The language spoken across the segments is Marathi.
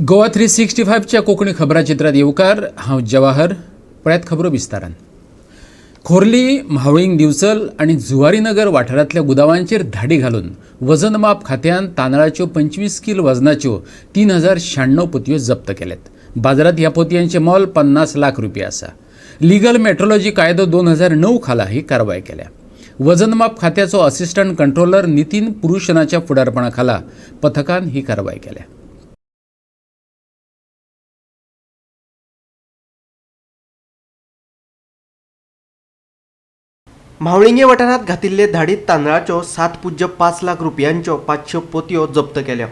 गोवा 365च्या कोंकणी खबराचित्रात येवकार हांव जवाहर. पळयात खबरो विस्तारान. खोर्ली, म्हावळींग दिवचल आणि जुवारीनगर वाठारांतल्या गुदावांचेर धाडी घालून वजनमाप खात्यान तांदळाच्यो 25 किल वजनाच्यो 3096 पोतयो जप्त केल्यात. बाजारात ह्या पोतयांचें मोल 50 लाख रुपया आसा. लिगल मेट्रोलॉजी कायदो 2009 खाला ही कारवाय केल्या. वजनमाप खात्याचो असिस्टंट कंट्रोलर नितीन पुरुशनाच्या फुडारपणा खाला पथकान ही कारवाय केल्या. म्हावळिंगे वाठारांत घातिल्ले धाडीत तांदळाच्यो 7.5 लाख रुपयांच्यो 500 पोतयो जप्त केल्या.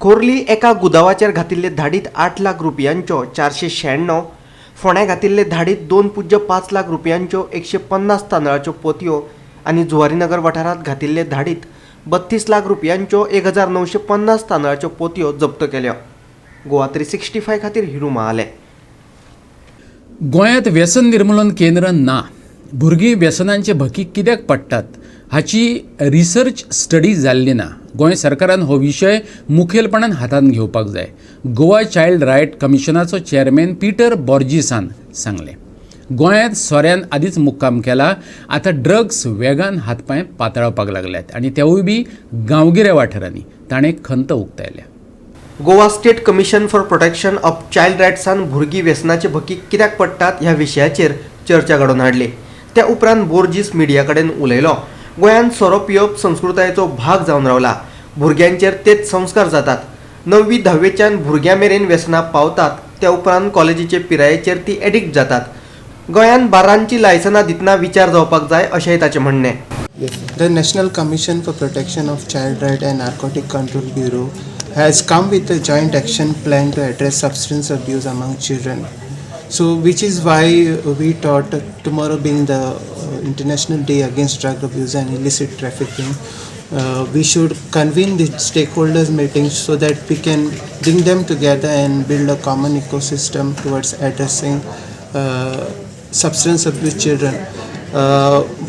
खोर्ली एका गुदावाचेर घातिल्ले धाडीत 8 लाख रुपयांच्यो 496, फोंड्या घातिल्ले धाडीत 2.5 लाख रुपयांच्यो 150 तांदळाच्यो पोतयो आनी जुवारीनगर वाठारांत घातिल्ले धाडीत 32 लाख रुपयांच्यो 1950 तांदळाच्यो पोतयो जप्त केल्या. गोवा 365 खातीर हिरू महाले. गोंयांत व्यसन निर्मूलन केंद्र ना. भुरगीं व्यसनांचे भकीक कित्याक पडटात हाची रिसर्च स्टडी जाल्ली ना. गोंय सरकारान हो विशय मुखेलपणान हातांत घेवपाक जाय. गोवा चायल्ड रायट कमिशनाचो चेअरमॅन पीटर बोर्जिसान सांगलें. गोंयांत सोऱ्यान आदींच मुक्काम केला. आतां ड्रग्स वेगान हातपांय पातळावपाक लागल्यात आनी तेवूय बी गांवगिऱ्या वाठारांनी. ताणें खंत उक्तायल्या. Goa state commission for protection of child रायट्सान भुरगीं व्यसनाचे भकीक कित्याक पडटात ह्या विशयाचेर चर्चा घडोवन हाडली. त्या उपरांत बोर्जीस मिडिया कडेन उलयलो. गोंयांत सोरो पिवप संस्कृतायेचो भाग जावन रावला. भुरग्यांचेर तेच संस्कार जातात. 9वी 10वेच्यान भुरग्यां मेरेन व्यसनां पावतात. त्या उपरांत कॉलेजीचे पिरायेचेर ती एडिक्ट जातात. गोंयांत बारांची लायसनां दितना विचार जावपाक जाय अशेंय ताचें म्हणणें. The National Commission for Protection of Child Right and Narcotic Control Bureau has come with a joint action plan to address substance abuse among children. So which is why we thought tomorrow being the International Day Against Drug Abuse and Illicit Trafficking, we should convene the stakeholders meetings so that we can bring them together and build a common ecosystem towards addressing substance abuse children.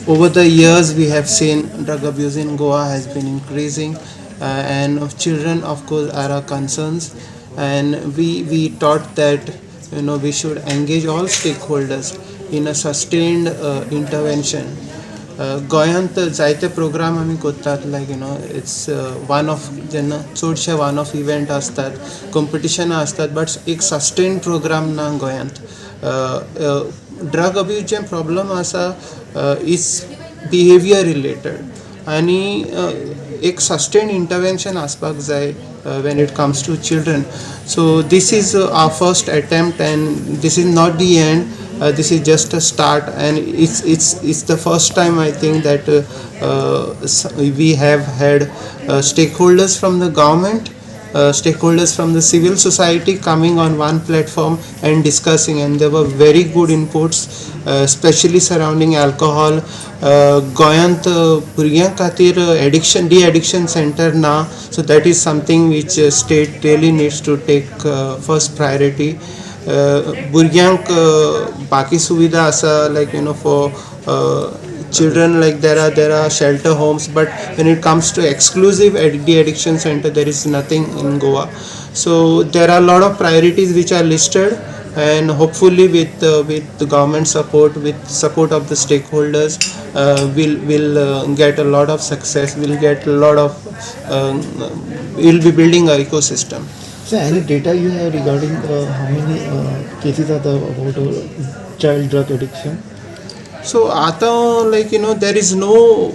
Over the years we have seen drug abuse in Goa has been increasing and children of course are our concerns, and we thought that we should engage all stakeholders in a sustained intervention. गोंयांत जायते प्रोग्राम आमी करतात. लायक इट्स वन ऑफ जेन्ना चडशे वन ऑफ इव्हेंट आसतात, कॉम्पिटिशनां आसतात, बट एक सस्टेन प्रोग्राम ना गोंयांत. ड्रग अब्यूज जे प्रॉब्लम आसा इज बिहेवियर रिलेटेड आनी एक सस्टेन इंटरवेंशन आसपाक जाय when it comes to children. So this is our first attempt and this is not the end. This is just a start, and it's the first time I think that we have had stakeholders from the government, stakeholders from the civil society coming on one platform and discussing, and there were very good inputs, especially surrounding alcohol. गोंयांत भुरग्यां खातीर de-addiction center ना, so that is something which state really needs to take first priority. भुरग्यांक बाकी सुविधा आसा, like for children, like there are shelter homes, but when it comes to exclusive de-addiction center, there is nothing in Goa. So there are a lot of priorities which are listed, and hopefully with the government support, with support of the stakeholders, we'll get a lot of success. We'll get a lot of we'll be building an ecosystem. So any data you have regarding how many cases are there about child drug addiction? So there is no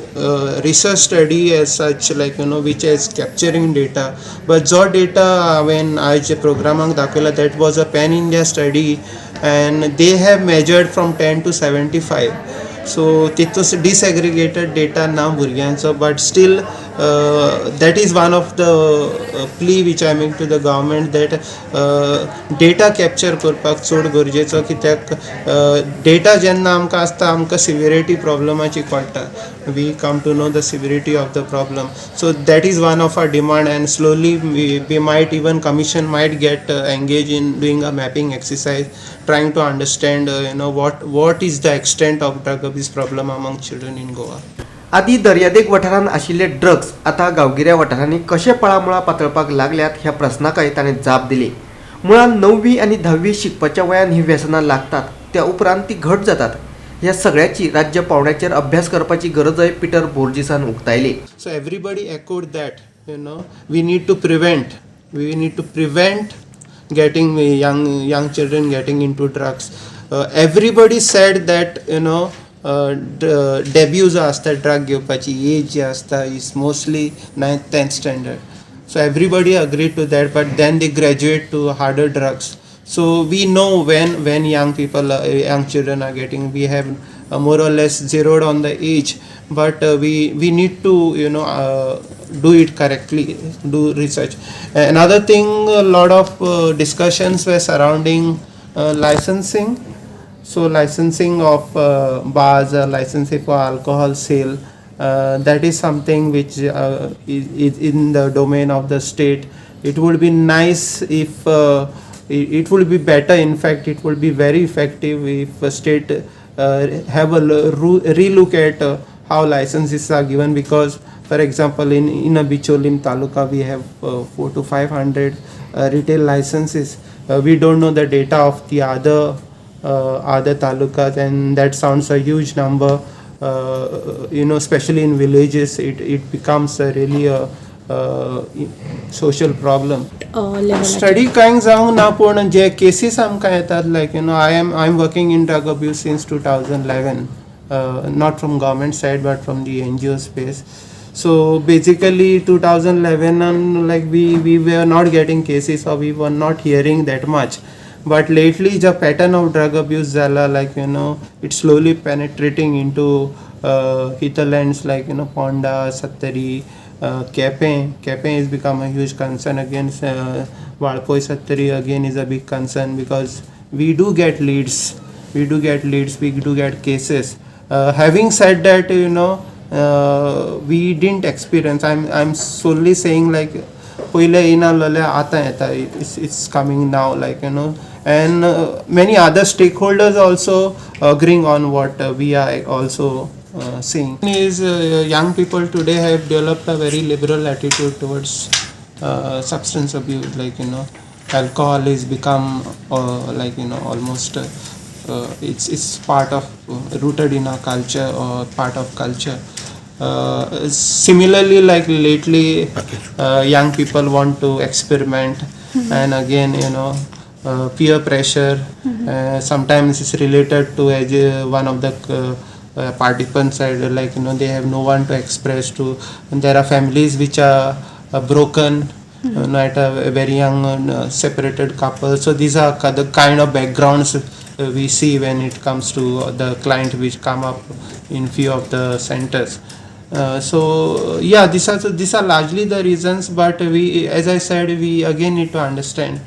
research study as such, which is capturing data, but जो data when आयचे प्रोग्रामाक दाखयला, that was a pan India study and they have measured from 10 to 75. So तितून disaggregated data ना भुरग्यांचो, but still that is one of the plea which I make to the government, that data capture करपाक चड गरजेचो. कित्याक data जेन्ना आमकां आसता, आमकां severity प्रॉब्लमाची कळटा. We come to know the severity of the problem. So that is one of our demand, and slowly we might even commission might get engaged in doing a mapping exercise, trying to understand what is the extent of drug abuse problem among children in Goa. आदी दर्यादेग वाठारांत आशिल्ले ड्रग्स आतां गांवगिऱ्या वाठारांनी कशे पळामळा पातळपाक लागल्यात ह्या प्रस्नाकय ताणें जाप दिली. मुळात 9वी आणि 10वी शिकपाच्या वयान ही व्यसनां लागतात त्या उपरांत ती घट जातात. ह्या सगळ्याची राज्य पावंड्याचेर अभ्यास करपाची गरजय पीटर बोर्जिसान उक्तायली. So everybody echoed that, we need to prevent getting young children getting into drugs. Everybody said that debut जो असता drug घेवपाची एज जी असता is mostly 9th 10th standard. So everybody agreed to that, but then they graduate to harder drugs. So we know when young children are getting, we have more or less zeroed on the age, but we need to do it correctly, do research. Another thing, a lot of discussions were surrounding licensing. So licensing of bars, licensing for alcohol sale, that is something which is in the domain of the state. It would be nice if it would be better, in fact it would be very effective if a state have a relook at how licenses are given, because for example in a Bicholim taluka we have 400 to 500 retail licenses. We don't know the data of the other talukas, and that sounds a huge number. Especially in villages, it becomes really a social problem. Study कांय जावंक ना, पूण जे केसीस आमकां येतात, like I'm working in drug abuse since 2011, not from government side but from the NGO space. So basically 2011 and like we were not getting cases, or we were not hearing that much. But lately the pattern of drug abuse zala, it's slowly penetrating into hinterlands like Ponda, Sattari, Kepe has become a huge concern. Again, Valpoi Sattari again is a big concern, because we do get leads, we do get cases. Having said that, we didn't experience, I'm solely saying like पहिले येनासलेले आतां येता, it's coming now, and many other stakeholders also agreeing on what we are also seeing. Is young people today have developed a very liberal attitude towards substance abuse, alcohol has become almost it's part of rooted in our culture, or part of culture. Similarly, like lately young people want to experiment, and again peer pressure, sometimes it's related to one of the participants said, they have no one to express to, and there are families which are broken, at a very young separated couple. So these are the kind of backgrounds we see when it comes to the client which come up in few of the centers. These are largely the reasons, but we, as I said, we again need to understand,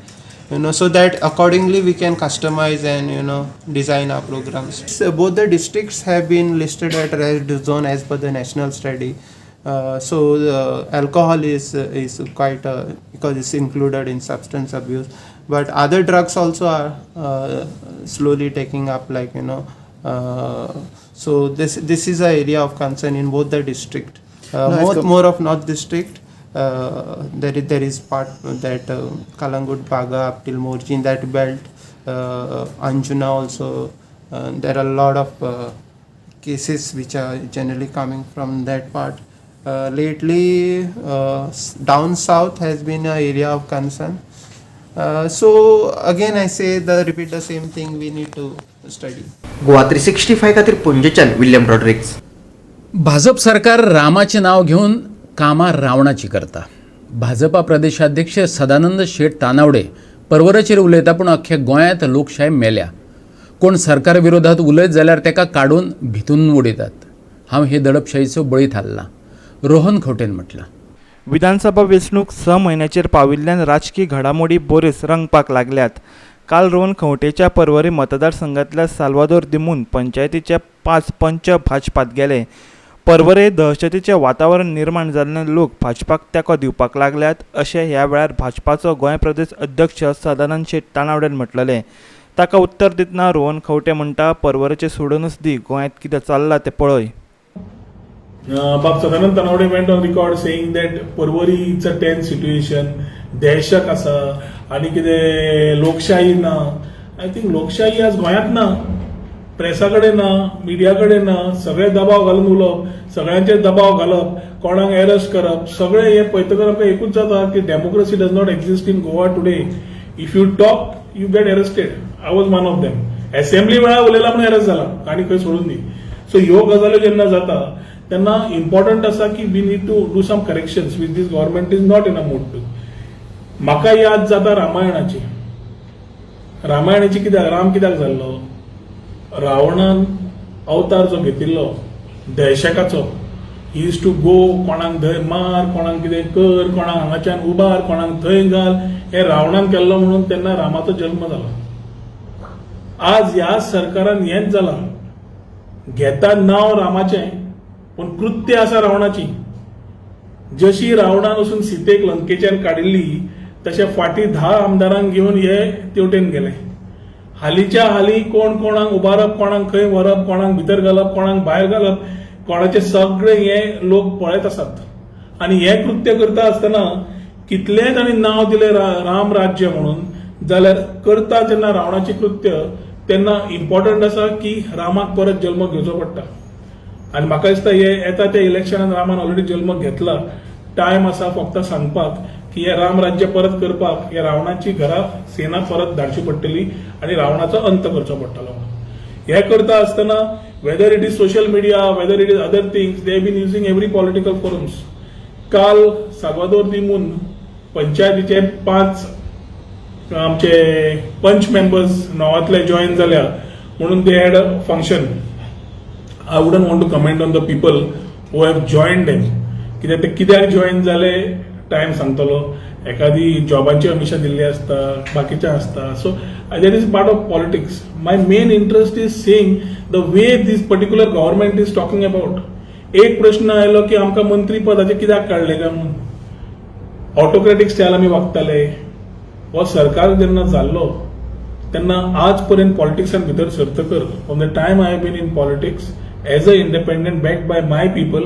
so that accordingly we can customize and design our programs. So both the districts have been listed at red zone as per the national study. So alcohol is quite because it's included in substance abuse, but other drugs also are slowly taking up, so this is an area of concern in both the district. More of North district. There is part that Kalangut, Baga up till Morjin, that belt, Anjuna also. There are a lot of cases which are generally coming from that part. Lately, down south has been an area of concern. So again I say, repeat the same thing, we need to study. Goa 365 खातीर पणजेच्यान विल्यम रॉड्रिक्स. भाजप सरकार रामाचे नाव घेऊन कामां रावणाची करता. भाजपा प्रदेशाध्यक्ष सदानंद शेट तानावडे परवराचेर उलयता, पूण अख्ख्या गोंयांत लोकशाय मेल्या. कोण सरकार विरोधात उलयत जाल्यार तेका काडून भितून उडयतात. हांव हे दडपशाहीचो बळी थारला, रोहन खंवटेन म्हटलां. विधानसभा वेंचणूक 6 म्हयन्याचेर पाविल्ल्यान राजकीय घडामोडी बऱ्योच रंगपाक लागल्यात. काल रोहन खंवटेच्या परवरी मतदारसंघातल्या साल्वादोर दिमून पंचायतीचे 5 पंच भाजपात गेले. परवरे दहशतीचें वातावरण निर्माण जाल्ल्यान लोक भाजपाक तेंको दिवपाक लागल्यात, अशें ह्या वेळार भाजपाचो गोंय प्रदेश अध्यक्ष सदानंद शेट तानावडेन म्हटलें. ताका उत्तर दितना रोहन खंवटे म्हणटा, परवरेचें सोडूनच दी, गोंयांत कितें चल्लां तें पळय. Bab Sadanand Tanawade went on record saying that Parwari it's a tense situation. दहशत आसा आनी कितें लोकशाही ना. आय थिंक लोकशाही आज गोंयांत ना, प्रेसा कडेन ना, मिडिया कडेन ना. सगळे दबाव घालून उलोवप, सगळ्यांचेर दबाव घालप, कोणाक अरेस्ट करप, सगळें हें पळयतकर आमकां एकूच जाता की democracy does not exist in Goa today. If you talk you get arrested. I was one of them. Assembly वेळार उलयला म्हणून अरेस्ट जाला आनी खंय सोडून दी. सो ह्यो गजाल्यो जेन्ना जाता तेन्ना इम्पॉर्टंट आसा की we need to do some corrections which this government is not in a mood to. म्हाका याद जाता रामायणाची. रामायणाची कित्याक, राम कित्याक जाल्लो? रावणान अवतार जो घेतिल्लो दहशकाचो, ही इज टू गो, कोणाक थंय मार, कोणाक कितें कर, कोणाक हांगाच्यान उबार, कोणाक थंय घाल, हे रावणान केल्लो म्हणून तेन्ना रामाचो जल्म जालो. आज ह्या सरकारान हेंच जालां. घेता नांव रामाचें पूण कृत्य आसा रावणाची. जशी रावणान वचून सीतेक लंकेच्यान काडिल्ली तशें फाटीं 10 आमदारांक घेवन हे तेवटेन गेले. हालींच्या हालीं कोण कोणाक उबारप, कोणाक खंय व्हरप, कोणाक भितर घालप, कोणाक भायर घालप, कोणाचे सगळे हे लोक पळयत आसात. आनी हे कृत्य करता आसतना कितलेय तांणी नांव दिलें राम राज्य म्हणून, जाल्यार करता जेन्ना रावणाची कृत्य तेन्ना इम्पॉर्टंट आसा की रामाक परत जल्म घेवचो पडटा. आनी म्हाका दिसता हे येता त्या इलेक्शनान रामान ऑलरेडी जल्म घेतला. टायम आसा फक्त सांगपाक की हे राम राज्य परत करपाक हे रावणाची घरा सेना परत धाडची पडटली आनी रावणाचो अंत करचो पडटलो. हे करता आसतना whether it is social media, whether it is other things, they been using every political forums. काल साल्वादोर दिमून पंचायतीचे 5 आमचे पंच मेंबर्स नवातले जॉईन जाल्या म्हणून they had a function. I wouldn't want to comment on the people who have joined them. कित्याक ते कित्याक जॉईन जाले टायम सांगतलो. एखादी जॉबाची अमिशा दिल्ली आसता, बाकीचे आसता. So that is part of politics. My main interest is saying the way this particular government is talking about. एक प्रश्न आयलो की आमकां मंत्री पदाचे कित्याक काडले काय म्हणून. ऑटोक्रेटिक स्टायल आमी वागताले. हो सरकार जेन्ना जाल्लो तेन्ना आज पर्यंत पॉलिटिक्सान भितर सरतकर, from the time I have been in politics as a independent backed by my people,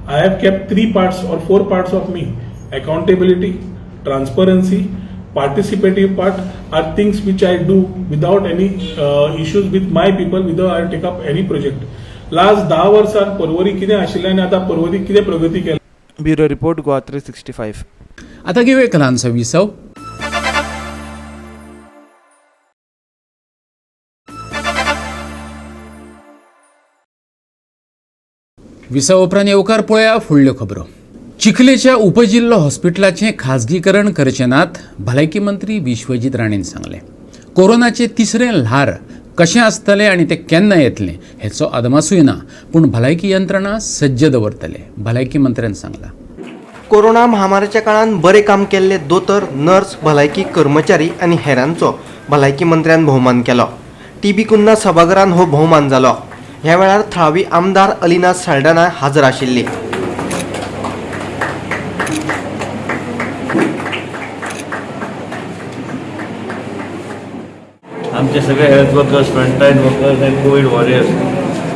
I have kept 3 parts or 4 parts of me. Accountability, transparency, participative part are things which I do without any issues with my people, without I take up any project. Last 10 वर्सांत पर्वरी कितें आशिल्लें आनी आतां पर्वरी कितें प्रगती केल्या. Bureau report Goa 365. आता घेऊ एक ल्हानसो विसव. विसव उपरांत येवकार पळया फुडल्यो खबरो. चिखलेच्या उपजिल्लो हॉस्पिटलाचें खाजगीकरण करचे नात, भलायकी मंत्री विश्वजीत राणेन सांगलें. कोरोनाचे 3रे ल्हार कशें आसतलें आनी तें केन्ना येतलें हेचो अदमासूय ना, पूण भलायकी यंत्रणा सज्ज दवरतले, भलायकी मंत्र्यान सांगलां. कोरोना महामारीच्या काळात बरे काम केल्ले दोतोर, नर्स, भलायकी कर्मचारी आनी हेरांचो भलायकी मंत्र्यान भोवमान केलो. टीबी कुन्ना सभाघरान हो भोवमान जालो. ह्या वेळार थळावी आमदार अलिना साल्ढाणा हाजर आशिल्ली. आमचे सगळे हेल्थ वर्कर्स, फ्रंटलाईन वर्कर्स आनी कोविड वॉरियर्स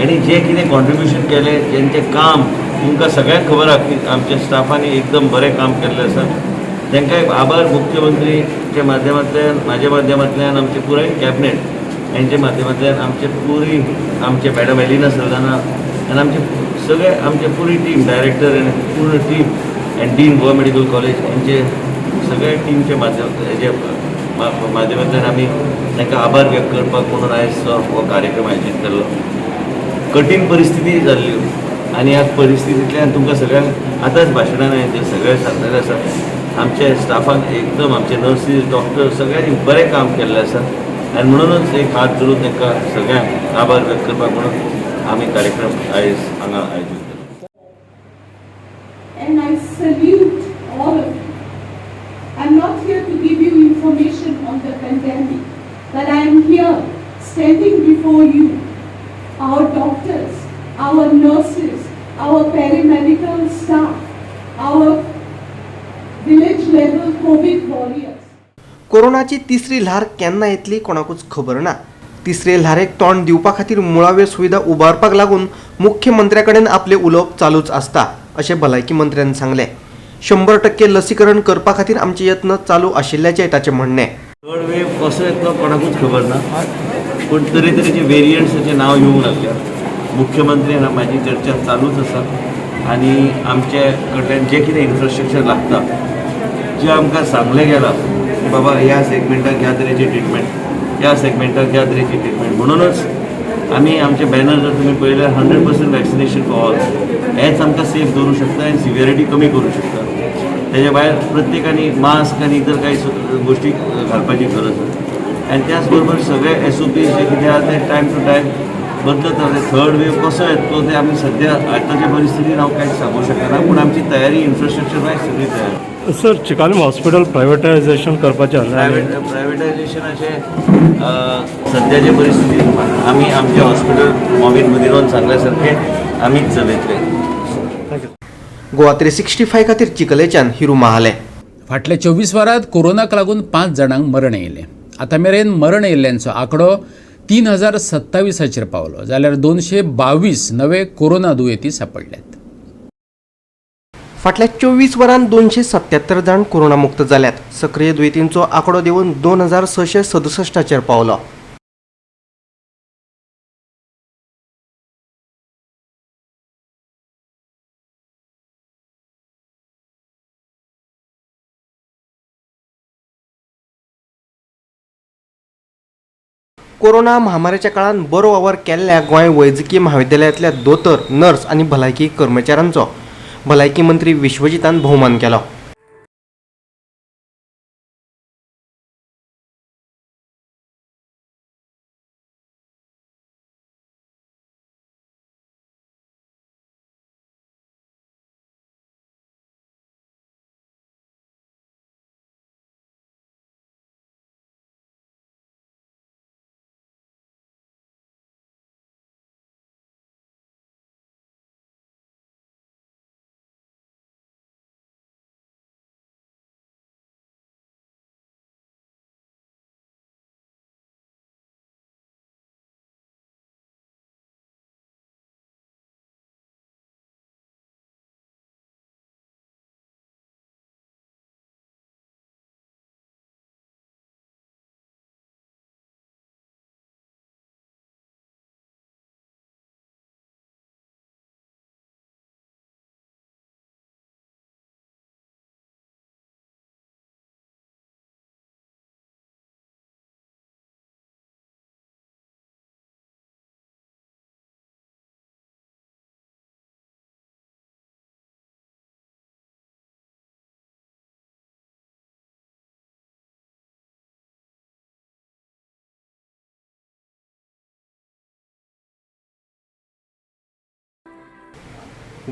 यांनी जे कितें कॉन्ट्रिब्युशन केलें, जेंचें काम तुमकां सगळ्यांक खबर आसा की आमच्या स्टाफांनी एकदम बरें काम केल्लें आसा. तांकां एक आभार मुख्यमंत्रीचे माध्यमांतल्यान, म्हाज्या माध्यमांतल्यान, आमचे पुराय कॅबिनेट यांच्या माध्यमांतल्यान आमचे मॅडम एलिना साल्ढाणा आनी आमचे पुरी टीम, डायरेक्टर आनी पूर्ण team end dean Goa medical college यांचे सगळ्या टीमचे माध्यमांतल्यान आमी तांकां आभार व्यक्त करपाक म्हणून आयज हो कार्यक्रम आयोजीत केल्लो. कठीण परिस्थिती जाल्ल्यो आनी ह्या परिस्थितींतल्यान तुमकां सगळ्यांक आतांच भाशणान हांवें ते सगळे सांगलेलें आसा. आमच्या स्टाफान एकदम, आमचे नर्सीस, डॉक्टर सगळ्यांनी बरें काम केल्लें आसा आनी म्हणूनच एक हात धरून तांकां सगळ्यांक आभार व्यक्त करपाक म्हणून आमी कार्यक्रम आयज हांगा आयोजीत केलो. And I salute all of you. I'm not here to give you information on the pandemic, but I am here standing before you, our doctors, our nurses, our paramedical staff, our village level COVID warriors. कोरोनाची 3री ल्हार केन्ना येतली कोणाकूच खबर ना. 3रे ल्हारेक तोंड दिवपा खातीर मुळाव्यो सुविधा उबारपाक लागून मुख्यमंत्र्या कडेन आपले उलोवप चालूच आसता अशें भलायकी मंत्र्यान सांगलें. 100% लसीकरण करपा खातीर आमचे यत्न चालू आशिल्ल्याचें ताचें म्हणणें. थर्ड वेव कसो येतलो कोणाकूच खबर ना, पूण तरेतरेचे वेरियंट्साचें नांव येवंक लागल्या. मुख्यमंत्री हांगा म्हाजी चर्चा चालूच आसा आनी आमचे कडल्यान जें कितें इन्फ्रास्ट्रक्चर लागता, जें आमकां सांगलें गेलां की बाबा ह्या सेगमेंटाक ह्या तरेची ट्रिटमेंट, ह्या सेगमेंटाक ह्या तरेची ट्रिटमेंट, म्हणूनच आमी आमचे बॅनर जर तुमी पळयल्यार 100% वॅक्सिनेशन फॉर ऑल हेंच आमकां सेफ दवरूंक शकता आनी सिवियरिटी कमी करूंक शकता. तेज्या भायर प्रत्येकानी मास्क आनी इतर काही गोष्टी घालपाची गरज आसा आनी त्याच बरोबर सगळे SOPs जे कितें आसा ते टायम टू टायम बदलत रावले. थर्ड वेव कसो येतलो ते आमी सद्या आतांच्या परिस्थितीन हांव कांयच सांगूं शकना, पूण आमची तयारी इन्फ्रास्ट्रक्चर वायज सगळी तयार. सर, चिकालीम हॉस्पिटल प्रायवेटायझेशन करपाचें आसा. प्रायवेटायझेशनाचे सद्याचे परिस्थितीन आमी आमचे हॉस्पिटल मोवीन मुदिरोन सांगल्या सारखे आमीच चलयतले. गोवा 365 खातीर चिखलेच्यान हिरू महाले. फाटल्या 24 वरांत कोरोनाक लागून 5 जाणांक मरण येयलें. आतां मेरेन मरण येयल्ल्यांचो आंकडो 3027 पावलो, जाल्यार 222 नवे कोरोना दुयेंती सांपडल्यात. फाटल्या 24 वरांत 277 जाण कोरोनामुक्त जाल्यात. सक्रिय दुयेंतींचो आंकडो देंवून 2667 पावलो. कोरोना महामारीच्या काळात बरो वावर केल्ल्या गोंय वैजकी महाविद्यालयातल्या दोतोर, नर्स आनी भलायकी कर्मचाऱ्यांचो भलायकी मंत्री विश्वजितान भोवमान केलो.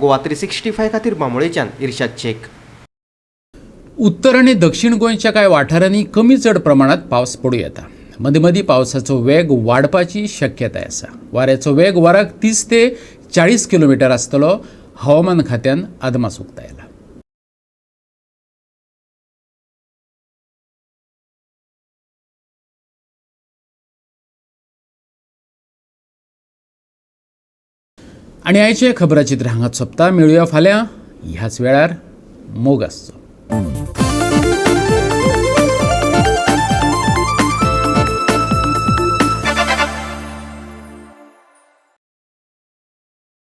गोवा 365 खातीर बांबोळेच्यान इर्शाद शेख. उत्तर आणि दक्षिण गोंयच्या कांय वाठारांनी कमी चड प्रमाणात पावस पडूं येता. मदीं मदीं पावसाचो वेग वाडपाची शक्यताय आसा. वाऱ्याचो वेग वराक 30 ते 40 किलोमीटर आसतलो, हवामान खात्यान अदमास उक्तायला. आणि आयचे खबराचित्र हांगाच सोंपता. मेळुया फाल्यां ह्याच वेळार. मोग आसचो.